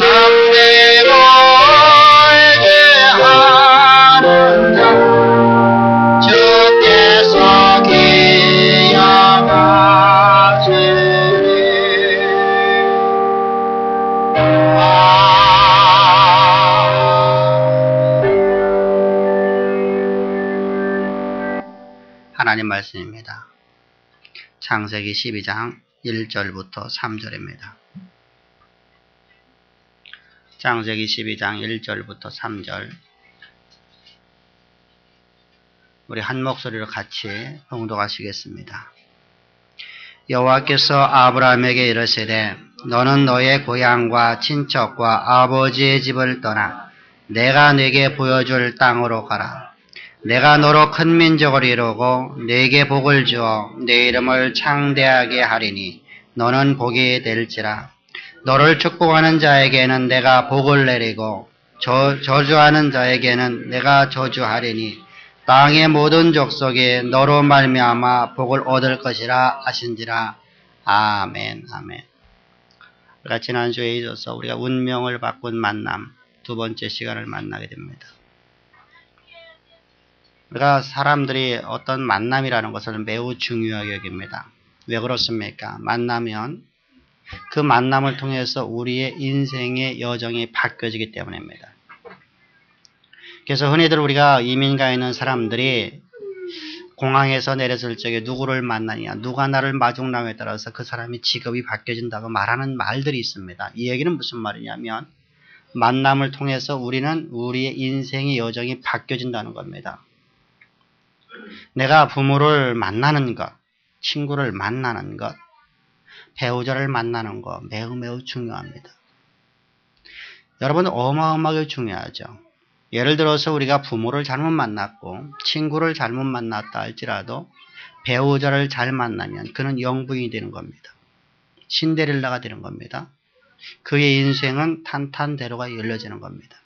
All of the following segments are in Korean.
참되고 회개하는 자 주께서 하나님 말씀입니다. 창세기 12장 1절부터 3절입니다. 창세기 12장 1절부터 3절 우리 한 목소리로 같이 봉독하시겠습니다. 여호와께서 아브라함에게 이르시되 너는 너의 고향과 친척과 아버지의 집을 떠나 내가 네게 보여줄 땅으로 가라. 내가 너로 큰 민족을 이루고 네게 복을 주어 네 이름을 창대하게 하리니 너는 복이 될지라. 너를 축복하는 자에게는 내가 복을 내리고 저주하는 자에게는 내가 저주하리니 땅의 모든 족속이 너로 말미암아 복을 얻을 것이라 하신지라. 아멘. 아멘. 우리가 지난주에 있어서 우리가 운명을 바꾼 만남 두 번째 시간을 만나게 됩니다. 우리가 사람들이 어떤 만남이라는 것을 매우 중요하게 여깁니다. 왜 그렇습니까? 만나면 그 만남을 통해서 우리의 인생의 여정이 바뀌어지기 때문입니다. 그래서 흔히들 우리가 이민가에 있는 사람들이 공항에서 내렸을 적에 누구를 만나냐, 누가 나를 마중나오에 따라서 그 사람이 직업이 바뀌어진다고 말하는 말들이 있습니다. 이 얘기는 무슨 말이냐면 만남을 통해서 우리는 우리의 인생의 여정이 바뀌어진다는 겁니다. 내가 부모를 만나는 것, 친구를 만나는 것, 배우자를 만나는 것 매우 중요합니다. 여러분 어마어마하게 중요하죠. 예를 들어서 우리가 부모를 잘못 만났고 친구를 잘못 만났다 할지라도 배우자를 잘 만나면 그는 영부인이 되는 겁니다. 신데렐라가 되는 겁니다. 그의 인생은 탄탄대로가 열려지는 겁니다.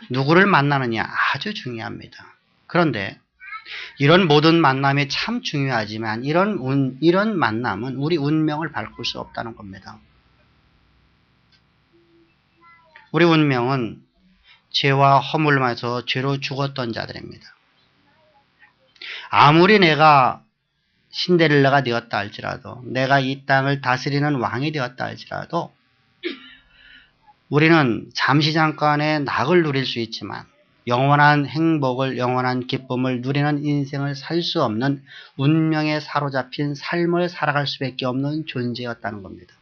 누구를 만나느냐 아주 중요합니다. 그런데 이런 모든 만남이 참 중요하지만 이런 만남은 우리 운명을 바꿀 수 없다는 겁니다. 우리 운명은 죄와 허물만에서 죄로 죽었던 자들입니다. 아무리 내가 신데렐라가 되었다 할지라도 내가 이 땅을 다스리는 왕이 되었다 할지라도 우리는 잠시 잠깐의 낙을 누릴 수 있지만 영원한 행복을, 영원한 기쁨을 누리는 인생을 살 수 없는 운명에 사로잡힌 삶을 살아갈 수밖에 없는 존재였다는 겁니다.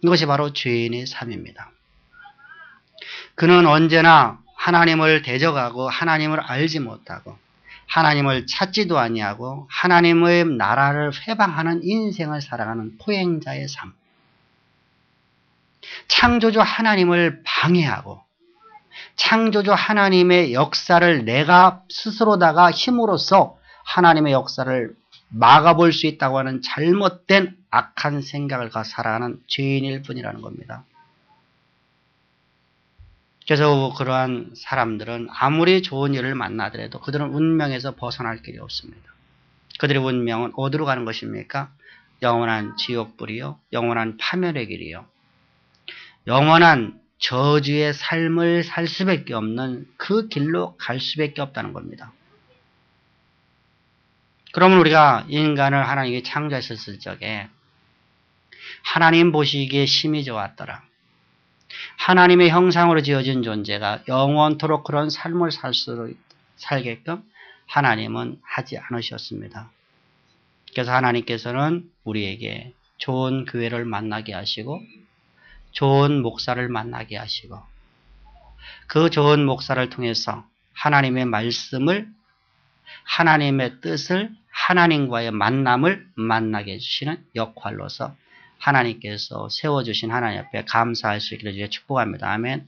이것이 바로 죄인의 삶입니다. 그는 언제나 하나님을 대적하고 하나님을 알지 못하고 하나님을 찾지도 아니하고 하나님의 나라를 회방하는 인생을 살아가는 포행자의 삶. 창조주 하나님을 방해하고 창조주 하나님의 역사를 내가 스스로다가 힘으로써 하나님의 역사를 막아볼 수 있다고 하는 잘못된 악한 생각을 가지고 살아가는 죄인일 뿐이라는 겁니다. 그래서 그러한 사람들은 아무리 좋은 일을 만나더라도 그들은 운명에서 벗어날 길이 없습니다. 그들의 운명은 어디로 가는 것입니까? 영원한 지옥불이요, 영원한 파멸의 길이요, 영원한 저주의 삶을 살 수밖에 없는 그 길로 갈 수밖에 없다는 겁니다. 그러면 우리가 인간을 하나님이 창조하셨을 적에 하나님 보시기에 심히 좋았더라. 하나님의 형상으로 지어진 존재가 영원토록 그런 삶을 살게끔 하나님은 하지 않으셨습니다. 그래서 하나님께서는 우리에게 좋은 교회를 만나게 하시고 좋은 목사를 만나게 하시고 그 좋은 목사를 통해서 하나님의 말씀을, 하나님의 뜻을, 하나님과의 만남을 만나게 해주시는 역할로서 하나님께서 세워주신 하나님 앞에 감사할 수 있기를 주여 축복합니다. 아멘.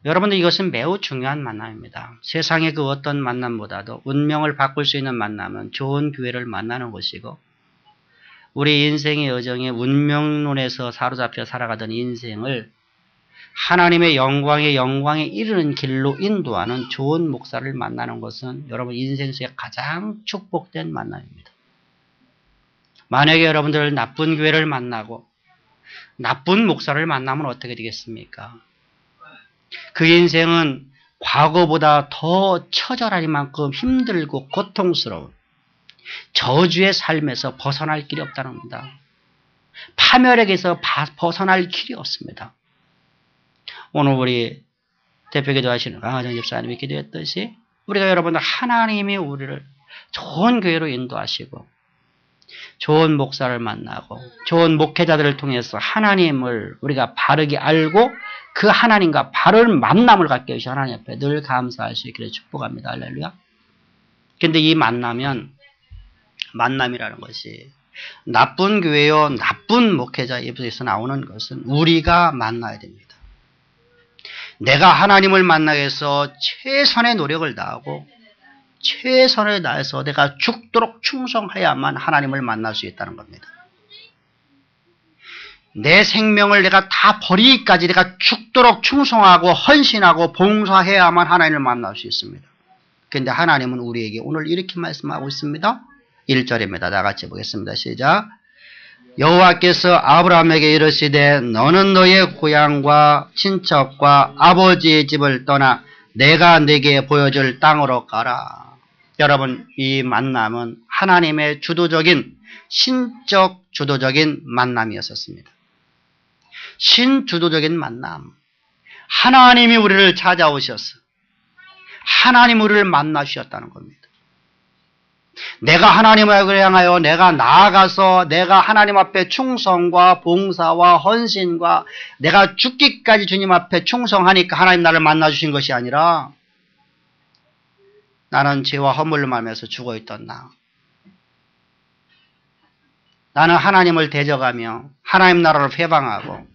여러분들 이것은 매우 중요한 만남입니다. 세상의 그 어떤 만남보다도 운명을 바꿀 수 있는 만남은 좋은 교회를 만나는 것이고 우리 인생의 여정에 운명론에서 사로잡혀 살아가던 인생을 하나님의 영광에 이르는 길로 인도하는 좋은 목사를 만나는 것은 여러분 인생 속에 가장 축복된 만남입니다. 만약에 여러분들 나쁜 교회를 만나고 나쁜 목사를 만나면 어떻게 되겠습니까? 그 인생은 과거보다 더 처절하리만큼 힘들고 고통스러운 저주의 삶에서 벗어날 길이 없다는 겁니다. 파멸에게서 벗어날 길이 없습니다. 오늘 우리 대표기도 하시는 강하정 집사님이 기도했듯이 우리가 여러분들 하나님이 우리를 좋은 교회로 인도하시고 좋은 목사를 만나고 좋은 목회자들을 통해서 하나님을 우리가 바르게 알고 그 하나님과 바른 만남을 갖게 해주신 하나님 앞에 늘 감사할 수 있기를 축복합니다. 할렐루야. 근데 이 만남이라는 것이 나쁜 교회요, 나쁜 목회자 입에서 나오는 것은 우리가 만나야 됩니다. 내가 하나님을 만나기 위해서 최선의 노력을 다하고 최선을 다해서 내가 죽도록 충성해야만 하나님을 만날 수 있다는 겁니다. 내 생명을 내가 다 버리기까지 내가 죽도록 충성하고 헌신하고 봉사해야만 하나님을 만날 수 있습니다. 그런데 하나님은 우리에게 오늘 이렇게 말씀하고 있습니다. 1절입니다. 다 같이 보겠습니다. 시작. 여호와께서 아브라함에게 이르시되 너는 너의 고향과 친척과 아버지의 집을 떠나 내가 네게 보여줄 땅으로 가라. 여러분, 이 만남은 하나님의 주도적인 신적 주도적인 만남이었습니다. 신주도적인 만남. 하나님이 우리를 찾아오셔서 하나님 우리를 만나주셨다는 겁니다. 내가 하나님을 향하여 내가 나아가서 내가 하나님 앞에 충성과 봉사와 헌신과 내가 죽기까지 주님 앞에 충성하니까 하나님 나를 만나주신 것이 아니라 나는 죄와 허물로 말미암아서 죽어있던 나는 하나님을 대적하며 하나님 나라를 회방하고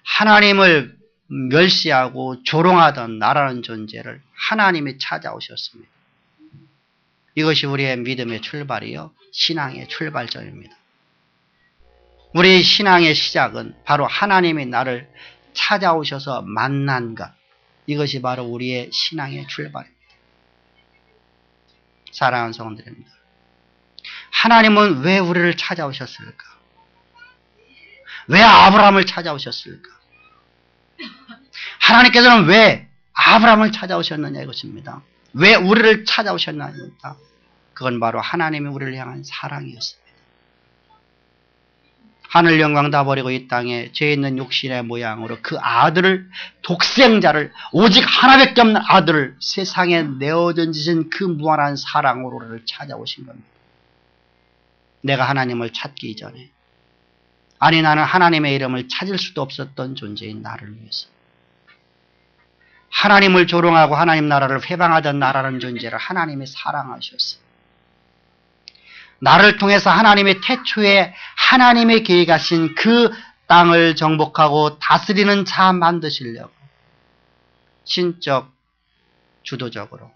하나님을 멸시하고 조롱하던 나라는 존재를 하나님이 찾아오셨습니다. 이것이 우리의 믿음의 출발이요, 신앙의 출발점입니다. 우리의 신앙의 시작은 바로 하나님이 나를 찾아오셔서 만난 것, 이것이 바로 우리의 신앙의 출발입니다. 사랑하는 성도들입니다. 하나님은 왜 우리를 찾아오셨을까? 왜 아브라함을 찾아오셨을까? 하나님께서는 왜 아브라함을 찾아오셨느냐 이것입니다. 왜 우리를 찾아오셨느냐? 그건 바로 하나님이 우리를 향한 사랑이었습니다. 하늘 영광 다 버리고 이 땅에 죄 있는 육신의 모양으로 그 아들을, 독생자를, 오직 하나밖에 없는 아들을 세상에 내어던지신 그 무한한 사랑으로 우리를 찾아오신 겁니다. 내가 하나님을 찾기 이전에, 아니 나는 하나님의 이름을 찾을 수도 없었던 존재인 나를 위해서, 하나님을 조롱하고 하나님 나라를 회방하던 나라는 존재를 하나님이 사랑하셨어요. 나를 통해서 하나님의 태초에 하나님의 계획하신 그 땅을 정복하고 다스리는 자 만드시려고 신적 주도적으로,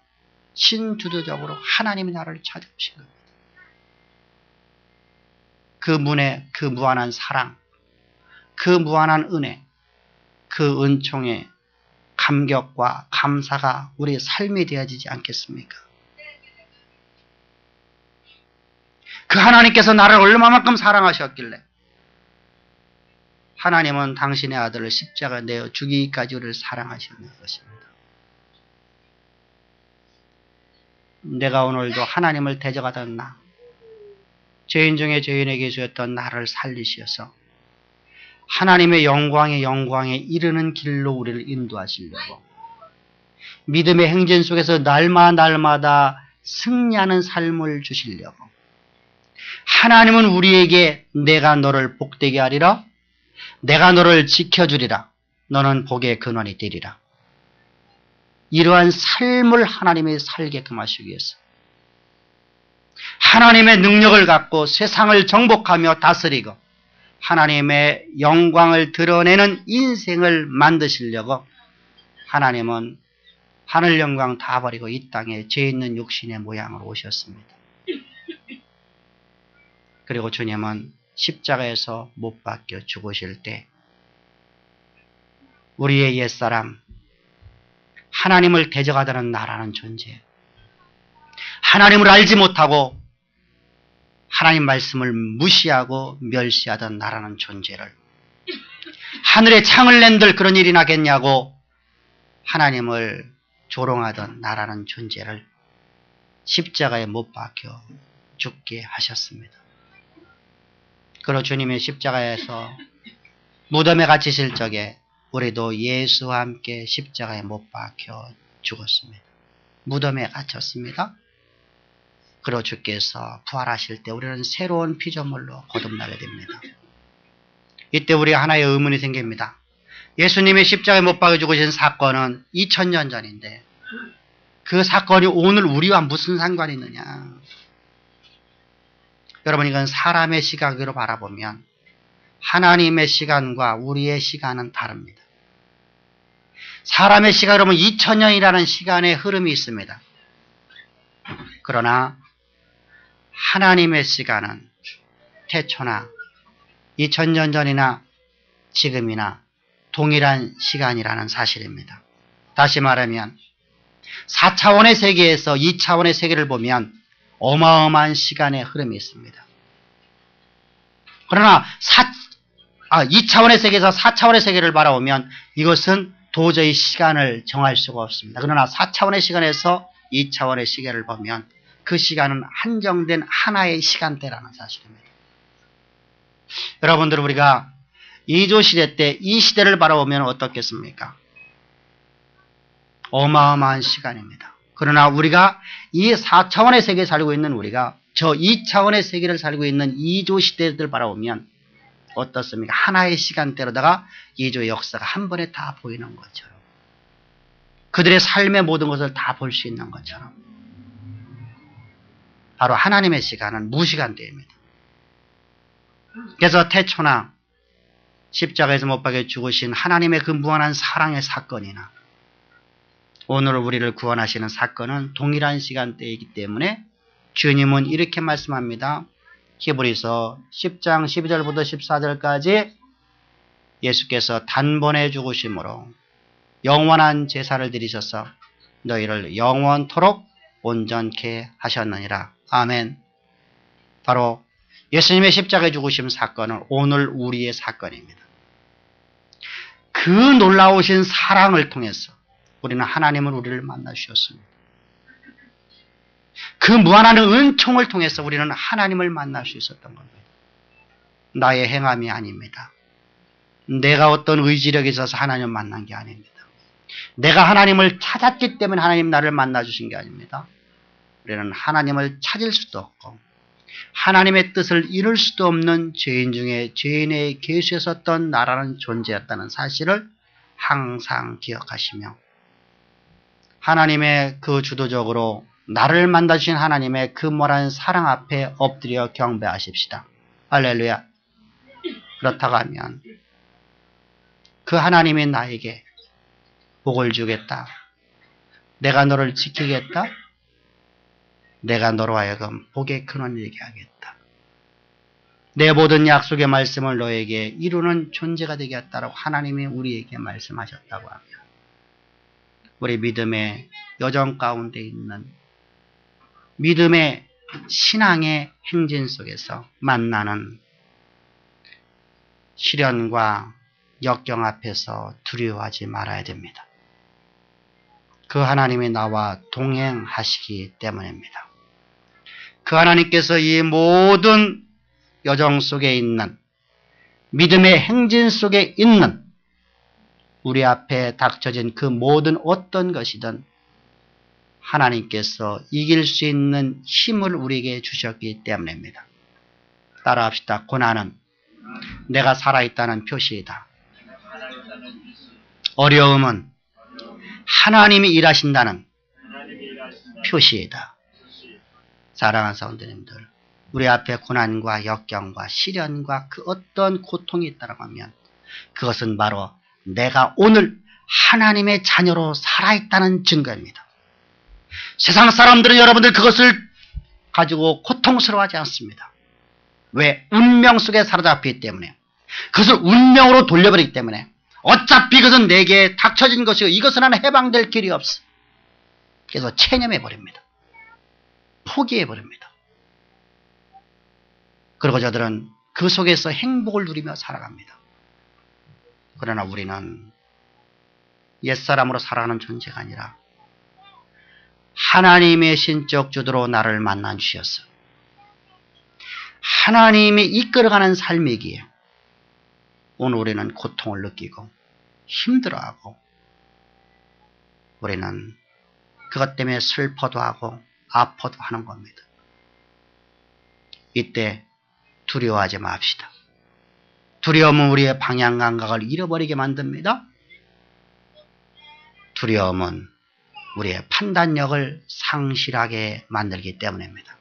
신주도적으로 하나님이 나를 찾아오신 겁니다. 그 문에 그 무한한 사랑, 그 무한한 은혜, 그 은총의 감격과 감사가 우리의 삶이 되어지지 않겠습니까? 그 하나님께서 나를 얼마만큼 사랑하셨길래 하나님은 당신의 아들을 십자가에 내어 죽이기까지 우리를 사랑하셨는 것입니다. 내가 오늘도 하나님을 대적하던 나, 죄인 중에 죄인에게 주었던 나를 살리셔서 하나님의 영광에 이르는 길로 우리를 인도하시려고 믿음의 행진 속에서 날마다 승리하는 삶을 주시려고 하나님은 우리에게 내가 너를 복되게 하리라, 내가 너를 지켜주리라, 너는 복의 근원이 되리라, 이러한 삶을 하나님이 살게끔 하시기 위해서 하나님의 능력을 갖고 세상을 정복하며 다스리고 하나님의 영광을 드러내는 인생을 만드시려고 하나님은 하늘 영광 다 버리고 이 땅에 죄 있는 육신의 모양으로 오셨습니다. 그리고 주님은 십자가에서 못 박혀 죽으실 때 우리의 옛사람, 하나님을 대적하다는 나라는 존재, 하나님을 알지 못하고 하나님 말씀을 무시하고 멸시하던 나라는 존재를 하늘에 창을 낸들 그런 일이 나겠냐고 하나님을 조롱하던 나라는 존재를 십자가에 못 박혀 죽게 하셨습니다. 그리고 주님의 십자가에서 무덤에 갇히실 적에 우리도 예수와 함께 십자가에 못 박혀 죽었습니다. 무덤에 갇혔습니다. 그리고 주께서 부활하실 때 우리는 새로운 피조물로 거듭나게 됩니다. 이때 우리가 하나의 의문이 생깁니다. 예수님의 십자가에 못 박혀 죽으신 사건은 2000년 전인데 그 사건이 오늘 우리와 무슨 상관이 있느냐. 여러분, 이건 사람의 시각으로 바라보면 하나님의 시간과 우리의 시간은 다릅니다. 사람의 시각으로 보면 2000년이라는 시간의 흐름이 있습니다. 그러나 하나님의 시간은 태초나 2000년 전이나 지금이나 동일한 시간이라는 사실입니다. 다시 말하면 4차원의 세계에서 2차원의 세계를 보면 어마어마한 시간의 흐름이 있습니다. 그러나 2차원의 세계에서 4차원의 세계를 바라보면 이것은 도저히 시간을 정할 수가 없습니다. 그러나 4차원의 시간에서 2차원의 시계를 보면 그 시간은 한정된 하나의 시간대라는 사실입니다. 여러분들, 우리가 이조시대 때 이 시대를 바라보면 어떻겠습니까? 어마어마한 시간입니다. 그러나 우리가 이 4차원의 세계에 살고 있는 우리가 저 2차원의 세계를 살고 있는 이조시대를 바라보면 어떻습니까? 하나의 시간대로다가 이조의 역사가 한 번에 다 보이는 것처럼, 그들의 삶의 모든 것을 다 볼 수 있는 것처럼, 바로 하나님의 시간은 무시간대입니다. 그래서 태초나 십자가에서 못 박혀 죽으신 하나님의 그 무한한 사랑의 사건이나 오늘 우리를 구원하시는 사건은 동일한 시간대이기 때문에 주님은 이렇게 말씀합니다. 히브리서 10장 12절부터 14절까지 예수께서 단번에 죽으심으로 영원한 제사를 드리셔서 너희를 영원토록 온전케 하셨느니라. 아멘. 바로 예수님의 십자가에 죽으심 사건은 오늘 우리의 사건입니다. 그 놀라우신 사랑을 통해서 우리는 하나님은 우리를 만나 주셨습니다. 그 무한한 은총을 통해서 우리는 하나님을 만날 수 있었던 겁니다. 나의 행함이 아닙니다. 내가 어떤 의지력이 있어서 하나님을 만난 게 아닙니다. 내가 하나님을 찾았기 때문에 하나님 나를 만나 주신 게 아닙니다. 우리는 하나님을 찾을 수도 없고 하나님의 뜻을 이룰 수도 없는 죄인 중에 죄인의 계수에 섰던 나라는 존재였다는 사실을 항상 기억하시며 하나님의 그 주도적으로 나를 만나주신 하나님의 그 무한한 사랑 앞에 엎드려 경배하십시다. 할렐루야. 그렇다고 하면 그 하나님이 나에게 복을 주겠다. 내가 너를 지키겠다. 내가 너로 하여금 복의 근원을 이루게 하겠다. 내 모든 약속의 말씀을 너에게 이루는 존재가 되겠다라고 하나님이 우리에게 말씀하셨다고 하면 우리 믿음의 여정 가운데 있는 믿음의 신앙의 행진 속에서 만나는 시련과 역경 앞에서 두려워하지 말아야 됩니다. 그 하나님이 나와 동행하시기 때문입니다. 그 하나님께서 이 모든 여정 속에 있는 믿음의 행진 속에 있는 우리 앞에 닥쳐진 그 모든 어떤 것이든 하나님께서 이길 수 있는 힘을 우리에게 주셨기 때문입니다. 따라합시다. 고난은 내가 살아있다는 표시이다. 어려움은 하나님이 일하신다는 표시이다. 사랑하는 성도님들, 우리 앞에 고난과 역경과 시련과 그 어떤 고통이 있다고 하면 그것은 바로 내가 오늘 하나님의 자녀로 살아있다는 증거입니다. 세상 사람들은 여러분들 그것을 가지고 고통스러워하지 않습니다. 왜? 운명 속에 사로잡히기 때문에. 그것을 운명으로 돌려버리기 때문에. 어차피 그것은 내게 닥쳐진 것이고 이것은 하나 해방될 길이 없어. 그래서 체념해버립니다. 포기해버립니다. 그리고 저들은 그 속에서 행복을 누리며 살아갑니다. 그러나 우리는 옛사람으로 살아가는 존재가 아니라 하나님의 신적 주도로 나를 만나 주셨어. 하나님이 이끌어가는 삶이기에 오늘 우리는 고통을 느끼고 힘들어하고 우리는 그것 때문에 슬퍼도 하고 아파도 하는 겁니다. 이때 두려워하지 맙시다. 두려움은 우리의 방향 감각을 잃어버리게 만듭니다. 두려움은 우리의 판단력을 상실하게 만들기 때문입니다.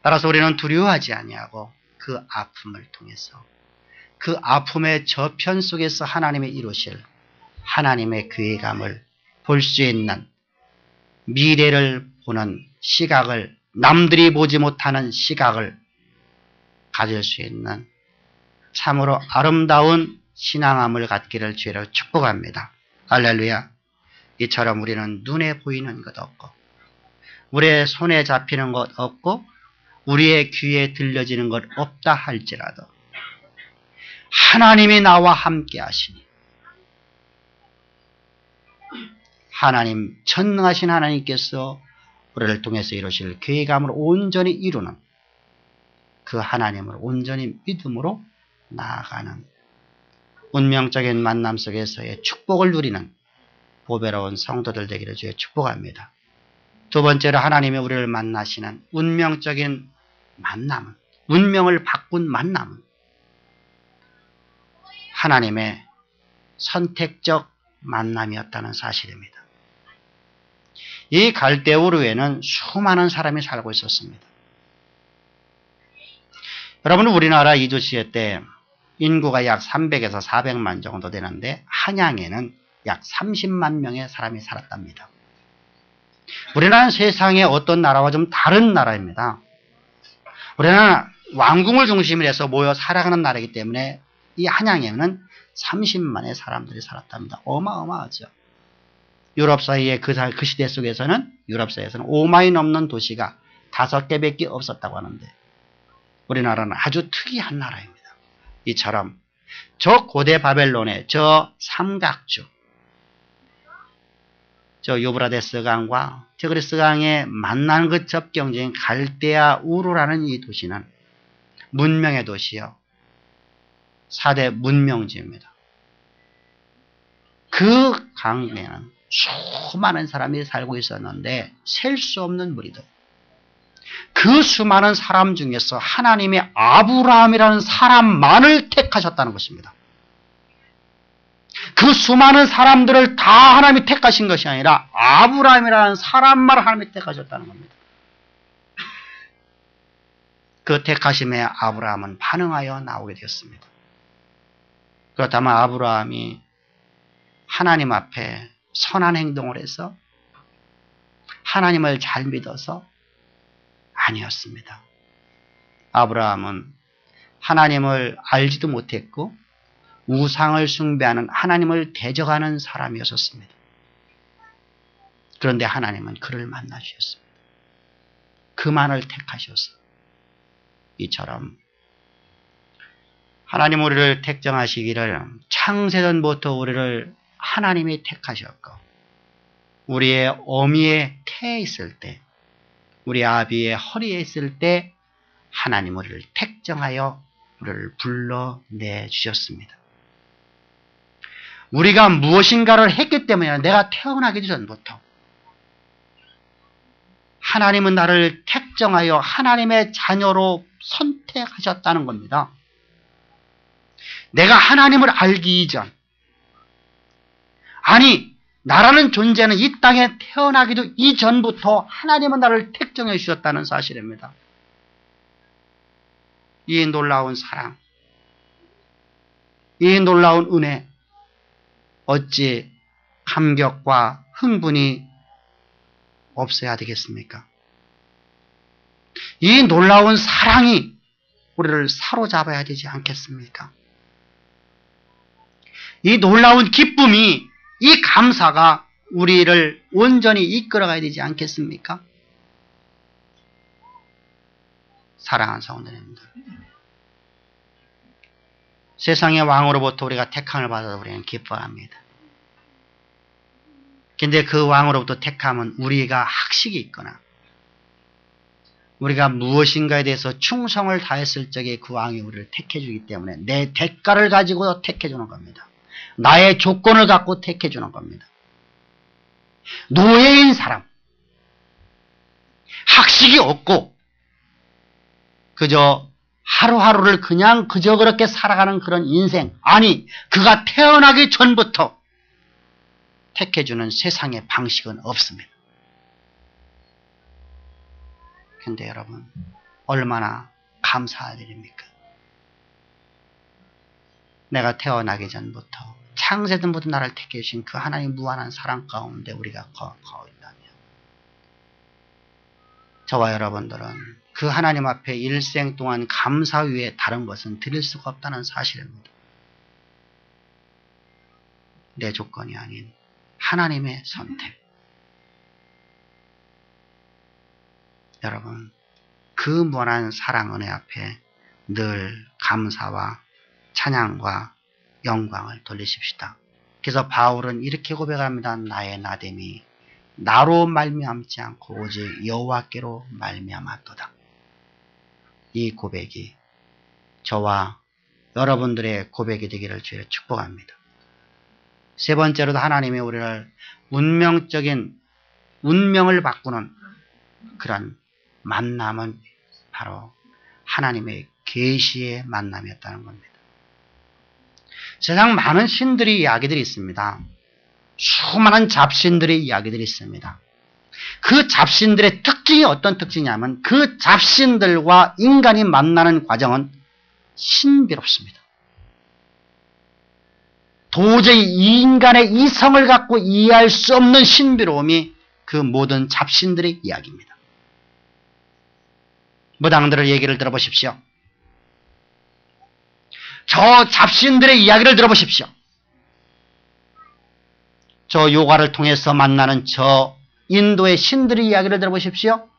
따라서 우리는 두려워하지 아니하고 그 아픔을 통해서 그 아픔의 저편 속에서 하나님이 이루실 하나님의 괴감을 볼 수 있는 미래를 보는 시각을 남들이 보지 못하는 시각을 가질 수 있는 참으로 아름다운 신앙함을 갖기를 주의로 축복합니다. 할렐루야. 이처럼 우리는 눈에 보이는 것 없고 우리의 손에 잡히는 것 없고 우리의 귀에 들려지는 것 없다 할지라도 하나님이 나와 함께 하시니 하나님 전능하신 하나님께서 우리를 통해서 이루실 계획함을 온전히 이루는 그 하나님을 온전히 믿음으로 나아가는 운명적인 만남 속에서의 축복을 누리는 보배로운 성도들 되기를 주의 축복합니다. 두 번째로 하나님이 우리를 만나시는 운명적인 만남은 운명을 바꾼 만남은 하나님의 선택적 만남이었다는 사실입니다. 이 갈대우르에는 수많은 사람이 살고 있었습니다. 여러분 우리나라 이주시대 때 인구가 약 300에서 400만 정도 되는데 한양에는 약 30만 명의 사람이 살았답니다. 우리나라는 세상의 어떤 나라와 좀 다른 나라입니다. 우리나라는 왕궁을 중심으로 해서 모여 살아가는 나라이기 때문에 이 한양에는 30만의 사람들이 살았답니다. 어마어마하죠. 유럽 사이에 그 시대 속에서는 유럽 사이에서는 5만이 넘는 도시가 5개밖에 없었다고 하는데 우리나라는 아주 특이한 나라입니다. 이처럼 저 고대 바벨론의 저 삼각주 저 유브라데스 강과 티그리스 강에 만나는 그 접경지인 갈대아 우르라는 이 도시는 문명의 도시요 4대 문명지입니다. 그 강에는 수많은 사람이 살고 있었는데 셀 수 없는 무리들. 그 수많은 사람 중에서 하나님이 아브라함이라는 사람만을 택하셨다는 것입니다. 그 수많은 사람들을 다 하나님이 택하신 것이 아니라 아브라함이라는 사람만 하나님이 택하셨다는 겁니다. 그 택하심에 아브라함은 반응하여 나오게 되었습니다. 그렇다면 아브라함이 하나님 앞에 선한 행동을 해서 하나님을 잘 믿어서 아니었습니다. 아브라함은 하나님을 알지도 못했고 우상을 숭배하는 하나님을 대적하는 사람이었습니다. 그런데 하나님은 그를 만나주셨습니다. 그만을 택하셔서 이처럼 하나님 우리를 택정하시기를 창세전부터 우리를 하나님이 택하셨고 우리의 어미의 태에 있을 때 우리 아비의 허리에 있을 때 하나님 우리를 택정하여 우리를 불러내 주셨습니다. 우리가 무엇인가를 했기 때문에 내가 태어나기 전부터 하나님은 나를 택정하여 하나님의 자녀로 선택하셨다는 겁니다. 내가 하나님을 알기 이전 아니 나라는 존재는 이 땅에 태어나기도 이전부터 하나님은 나를 택정해 주셨다는 사실입니다. 이 놀라운 사랑, 이 놀라운 은혜 어찌 감격과 흥분이 없어야 되겠습니까? 이 놀라운 사랑이 우리를 사로잡아야 되지 않겠습니까? 이 놀라운 기쁨이 이 감사가 우리를 온전히 이끌어가야 되지 않겠습니까? 사랑하는 성도님들, 세상의 왕으로부터 우리가 택함을 받아서 우리는 기뻐합니다. 근데 그 왕으로부터 택함은 우리가 학식이 있거나 우리가 무엇인가에 대해서 충성을 다했을 적에 그 왕이 우리를 택해주기 때문에 내 대가를 가지고 택해주는 겁니다. 나의 조건을 갖고 택해주는 겁니다. 노예인 사람, 학식이 없고 그저 하루하루를 그냥 그저 그렇게 살아가는 그런 인생, 아니 그가 태어나기 전부터 택해주는 세상의 방식은 없습니다. 근데 여러분 얼마나 감사할 일입니까? 내가 태어나기 전부터 창세전부터 나를 택해 주신 그 하나님 무한한 사랑 가운데 우리가 거하고 있다면 저와 여러분들은 그 하나님 앞에 일생 동안 감사 위에 다른 것은 드릴 수가 없다는 사실입니다. 내 조건이 아닌 하나님의 선택. 여러분 그 무한한 사랑 은혜 앞에 늘 감사와 찬양과 영광을 돌리십시다. 그래서 바울은 이렇게 고백합니다. 나의 나됨이 나로 말미암지 않고 오직 여호와께로 말미암았도다. 이 고백이 저와 여러분들의 고백이 되기를 주의 축복합니다. 세 번째로도 하나님이 우리를 운명을 바꾸는 그런 만남은 바로 하나님의 계시의 만남이었다는 겁니다. 세상 많은 신들의 이야기들이 있습니다. 수많은 잡신들의 이야기들이 있습니다. 그 잡신들의 특징이 어떤 특징이냐면 그 잡신들과 인간이 만나는 과정은 신비롭습니다. 도저히 이 인간의 이성을 갖고 이해할 수 없는 신비로움이 그 모든 잡신들의 이야기입니다. 무당들의 얘기를 들어보십시오. 저 잡신들의 이야기를 들어보십시오. 저 요가를 통해서 만나는 저 인도의 신들의 이야기를 들어보십시오.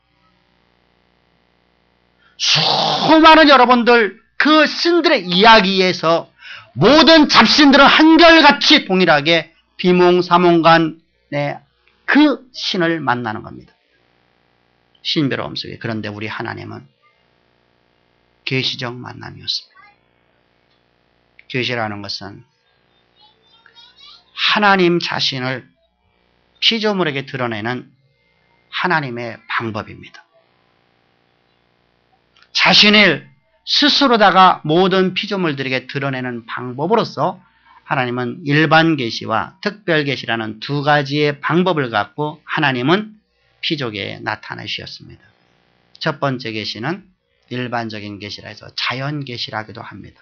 수많은 여러분들 그 신들의 이야기에서 모든 잡신들은 한결같이 동일하게 비몽사몽간의 그 신을 만나는 겁니다. 신비로움 속에. 그런데 우리 하나님은 계시적 만남이었습니다. 계시라는 것은 하나님 자신을 피조물에게 드러내는 하나님의 방법입니다. 자신을 스스로다가 모든 피조물들에게 드러내는 방법으로서 하나님은 일반 계시와 특별 계시라는 두 가지의 방법을 갖고 하나님은 피조계에 나타내셨습니다. 첫 번째 계시는 일반적인 계시라 해서 자연 계시라기도 합니다.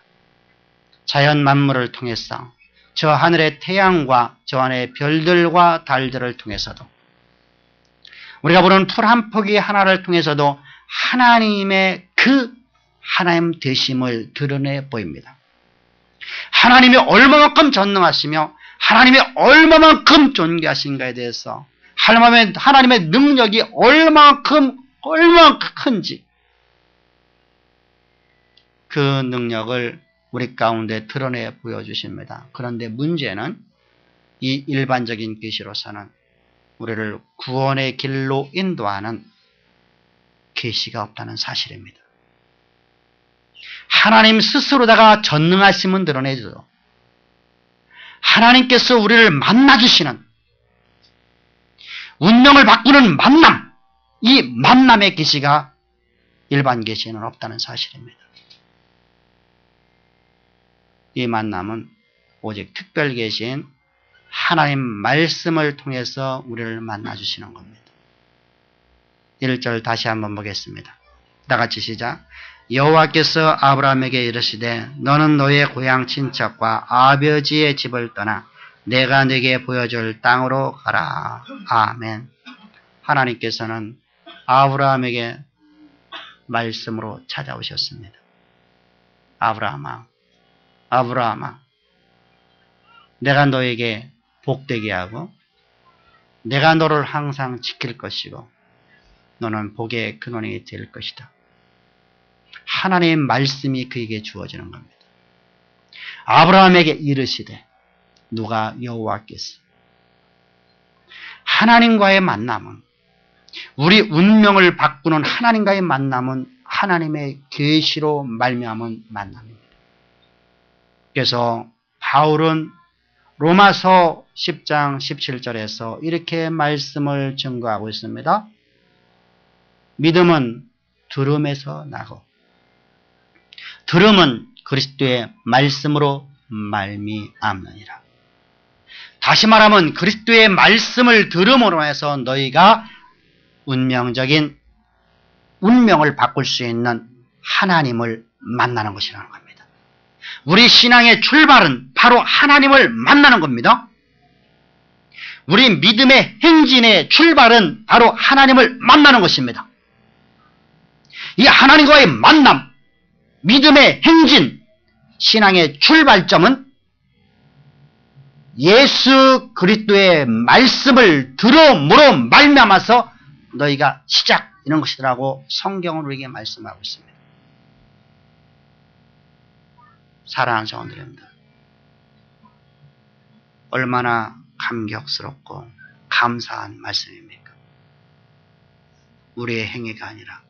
자연 만물을 통해서 저 하늘의 태양과 저 안의 별들과 달들을 통해서도 우리가 보는 풀 한 포기 하나를 통해서도 하나님의 그 하나님 되심을 드러내 보입니다. 하나님이 얼마만큼 전능하시며 하나님이 얼마만큼 존귀하신가에 대해서 하나님의 능력이 얼마만큼 큰지 그 능력을 우리 가운데 드러내 보여주십니다. 그런데 문제는 이 일반적인 계시로서는 우리를 구원의 길로 인도하는 계시가 없다는 사실입니다. 하나님 스스로다가 전능하심은 드러내줘도 하나님께서 우리를 만나주시는 운명을 바꾸는 만남, 이 만남의 계시가 일반 계시는 없다는 사실입니다. 이 만남은 오직 특별 계시인 하나님 말씀을 통해서 우리를 만나주시는 겁니다. 1절 다시 한번 보겠습니다. 다 같이 시작. 여호와께서 아브라함에게 이르시되 너는 너의 고향 친척과 아버지의 집을 떠나 내가 네게 보여줄 땅으로 가라. 아멘. 하나님께서는 아브라함에게 말씀으로 찾아오셨습니다. 아브라함아, 아브라함아, 내가 너에게 복되게 하고 내가 너를 항상 지킬 것이고 너는 복의 근원이 될 것이다. 하나님의 말씀이 그에게 주어지는 겁니다. 아브라함에게 이르시되 누가 여호와께서 하나님과의 만남은, 우리 운명을 바꾸는 하나님과의 만남은 하나님의 계시로 말미암은 만남입니다. 그래서 바울은 로마서 10장 17절에서 이렇게 말씀을 증거하고 있습니다. 믿음은 들음에서 나고 들음은 그리스도의 말씀으로 말미암느니라. 다시 말하면 그리스도의 말씀을 들음으로 해서 너희가 운명적인 운명을 바꿀 수 있는 하나님을 만나는 것이라는 겁니다. 우리 신앙의 출발은 바로 하나님을 만나는 겁니다. 우리 믿음의 행진의 출발은 바로 하나님을 만나는 것입니다. 이 하나님과의 만남, 믿음의 행진, 신앙의 출발점은 예수 그리스도의 말씀을 들음으로 말미암아서 너희가 시작, 이런 것이라고 성경은 우리에게 말씀하고 있습니다. 사랑하는 성도님들, 얼마나 감격스럽고 감사한 말씀입니까? 우리의 행위가 아니라,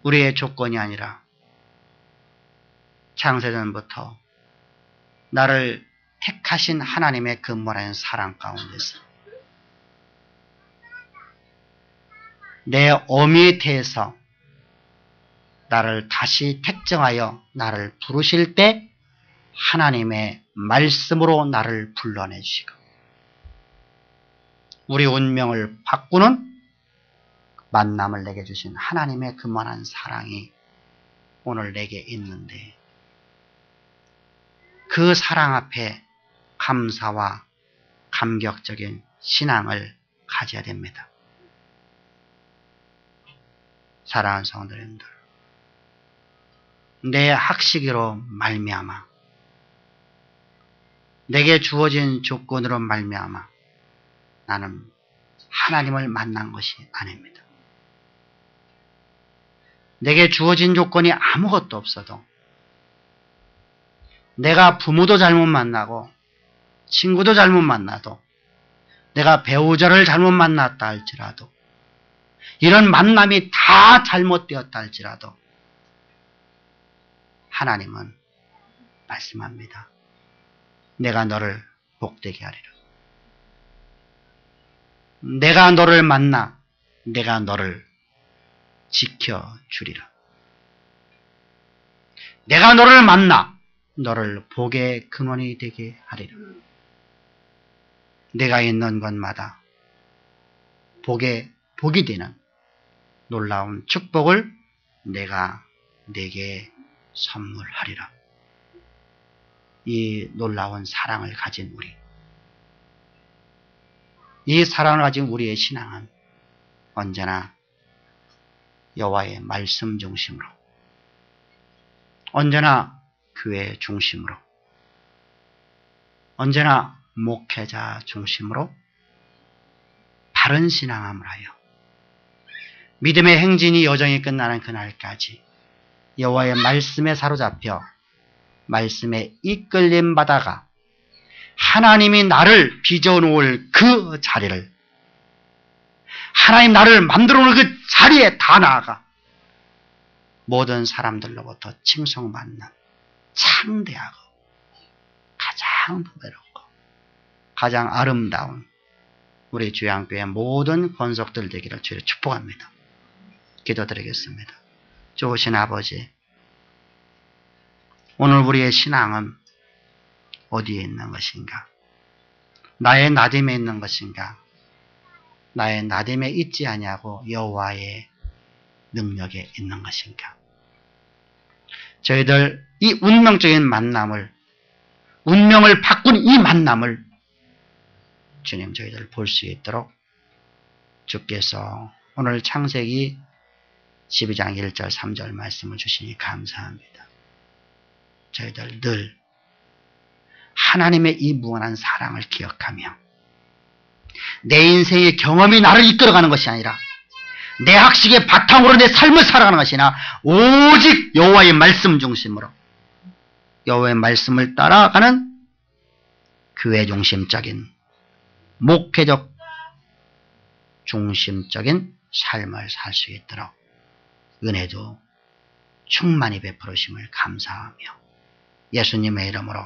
우리의 조건이 아니라 창세전부터 나를 택하신 하나님의 근본한 사랑 가운데서 내 어미의 태에서 나를 다시 택정하여 나를 부르실 때 하나님의 말씀으로 나를 불러내 주시고 우리 운명을 바꾸는 만남을 내게 주신 하나님의 그만한 사랑이 오늘 내게 있는데 그 사랑 앞에 감사와 감격적인 신앙을 가져야 됩니다. 사랑하는 성도님들, 내 학식으로 말미암아 내게 주어진 조건으로 말미암아 나는 하나님을 만난 것이 아닙니다. 내게 주어진 조건이 아무것도 없어도 내가 부모도 잘못 만나고 친구도 잘못 만나도 내가 배우자를 잘못 만났다 할지라도 이런 만남이 다 잘못되었다 할지라도 하나님은 말씀합니다. 내가 너를 복되게 하리라. 내가 너를 만나 내가 너를 지켜주리라. 내가 너를 만나 너를 복의 근원이 되게 하리라. 내가 있는 곳마다 복이 되는 놀라운 축복을 내가 내게 선물하리라. 이 놀라운 사랑을 가진 우리, 이 사랑을 가진 우리의 신앙은 언제나 여호와의 말씀 중심으로, 언제나 교회 중심으로, 언제나 목회자 중심으로 바른 신앙함을 하여 믿음의 행진이 여정이 끝나는 그날까지 여호와의 말씀에 사로잡혀 말씀에 이끌림 받아가 하나님이 나를 빚어놓을 그 자리를, 하나님 나를 만들어 놓을 그 자리에 다 나아가 모든 사람들로부터 칭송받는 창대하고 가장 보배롭고 가장 아름다운 우리 주양교회 모든 권속들 되기를 주여 축복합니다. 기도드리겠습니다. 좋으신 아버지, 오늘 우리의 신앙은 어디에 있는 것인가? 나의 나됨에 있는 것인가? 나의 나됨에 있지 아니하고 여호와의 능력에 있는 것인가? 저희들 이 운명적인 만남을, 운명을 바꾼 이 만남을 주님 저희들 볼 수 있도록 주께서 오늘 창세기 12장 1절 3절 말씀을 주시니 감사합니다. 저희들 늘 하나님의 이 무한한 사랑을 기억하며 내 인생의 경험이 나를 이끌어가는 것이 아니라 내 학식의 바탕으로 내 삶을 살아가는 것이 아니라 오직 여호와의 말씀 중심으로 여호와의 말씀을 따라가는 교회 중심적인 목회적 중심적인 삶을 살 수 있도록 은혜도 충만히 베풀으심을 감사하며 예수님의 이름으로